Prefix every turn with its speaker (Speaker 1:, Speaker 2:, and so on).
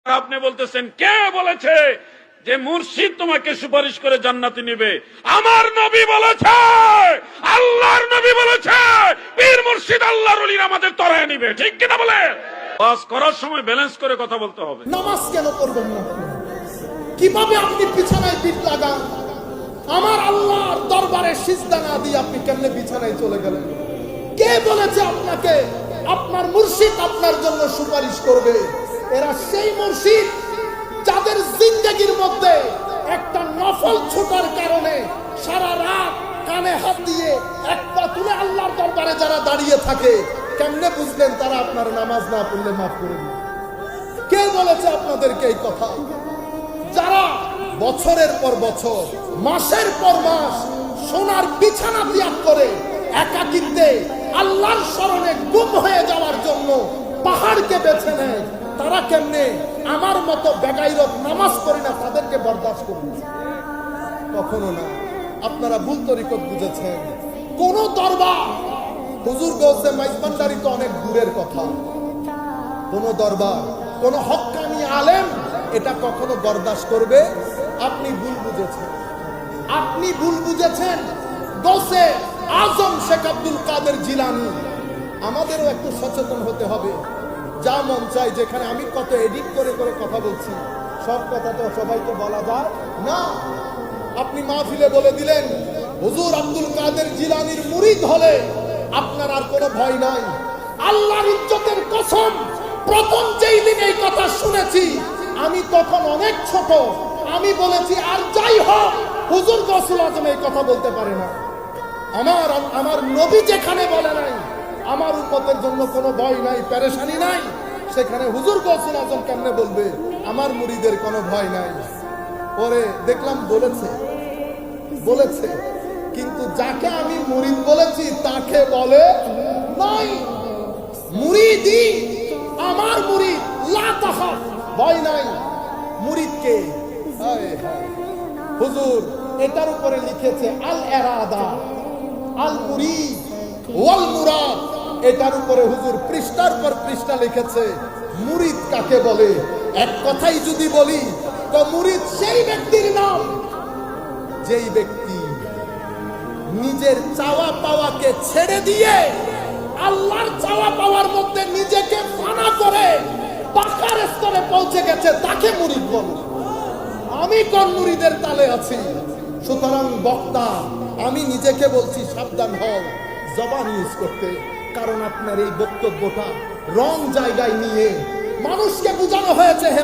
Speaker 1: আপনি বলতেছেন কে বলেছে যে মুর্শিদ তোমাকে সুপারিশ করে জান্নাতে নেবে? আমার নবী বলেছে, আল্লাহর নবী বলেছে, পীর মুর্শিদ আল্লাহর ওলি আমাদের তরায় নেবে। ঠিক কিনা বলে? ওয়াজ করার সময় ব্যালেন্স করে কথা বলতে হবে।
Speaker 2: নামাজ কেন করবেন না? কিভাবে আপনি বিছানায় পিঠ লাগান? আমার আল্লাহর দরবারে সিজদা না দিয়ে আপনি কেমনে বিছানায় চলে গেলেন? কে বলেছে আপনাকে আপনার মুর্শিদ আপনার জন্য সুপারিশ করবে? এরা সেই মুর্শিদ যাদের জিন্দেগির মধ্যে একটা নফল ছোটার কারণে সারা রাত কানে হাত দিয়ে এক পা তুলে আল্লাহর দরবারে যারা দাঁড়িয়ে থাকে, কেমনে বুঝলেন তারা আপনার নামাজ না পড়লে মাফ করে দিবে? কে বলেছে আপনাদেরকে এই কথা? যারা বছরের পর বছর, মাসের পর মাস সোনার বিছানা ত্যাগ করে একাকিত্বে আল্লাহর শরণে গুম হয়ে যাওয়ার জন্য পাহাড়কে বেছে নেয়, তারা কেমনে আমার মতো বেগাইরত নামাজ পড়ি না তাদেরকে বরদাস্ত করবে? কখনো না। আপনারা ভুল তরিকত বুঝেছেন। কোন দরবার, হুজুর গৌসে মাইজবান্ডারি তো অনেক দূরের কথা, কোন দরবার, কোন হক্কানি আলেম এটা কখনো বরদাস্ত করবে? আপনি ভুল বুঝেছেন। আপনি ভুল বুঝেছেন। গৌসে আজম শেখ আব্দুল কাদের জিলানী। আমাদেরও একটু সচেতন হতে হবে। যা মন চাই, যেখানে আমি কত এডিট করে করে কথা বলছি, সব কথা তো সবাইকে বলা যায় না। আপনি মাহফিলে বলে দিলেন হুজুর আব্দুল কাদের জিলানীর মুরিদ হলে আপনার আর কোনো ভয় নাই। আল্লাহর ইজ্জতের কসম, প্রথম যেই দিন এই কথা শুনেছি আমি তখন অনেক ছোট। আমি বলেছি আর যাই হোক হুজুর গৌসুল আজম এই কথা বলতে পারে না। আমার নবী যেখানে বলে নাই আমার উম্মতের জন্য কোনো ভয় নাই, পেরেশানি নাই, সেখানে হুজুর গৌসুল আজম কেমনে বলবে আমার মুরিদের কোনো ভয় নাই? পরে দেখলাম বলেছে, কিন্তু যাকে আমি মুরিদ বলেছি তাকে বলে নাই। মুরিদি আমার মুরিদ, লা তাখাফ, ভয় নাই। মুরিদকে হুজুর এটার উপরে লিখেছে আল ইরাদা, আল মুরিদ ওয়াল মুরাদ। এটার উপরে হুজুর পৃষ্ঠার পর পৃষ্ঠা লিখেছে মুরিদ কাকে বলে। এক কথাই যদি বলি তো মুরিদ সেই ব্যক্তির নাম যেই ব্যক্তি নিজের চাওয়া পাওয়াকে ছেড়ে দিয়ে আল্লাহর চাওয়া পাওয়ার মধ্যে নিজেকে ফানা করে পাকার স্তরে পৌঁছে গেছে, তাকে মুরিদ বলে। আমি কোন মুরিদের তালে আছি? সুতরাং বক্তা আমি নিজেকে বলছি সাবধান হও জবান ইউজ করতে, কারণ আপনার এই বক্তব্যটা রং জায়গায় নিয়ে মানুষকে বোঝানো হয়েছে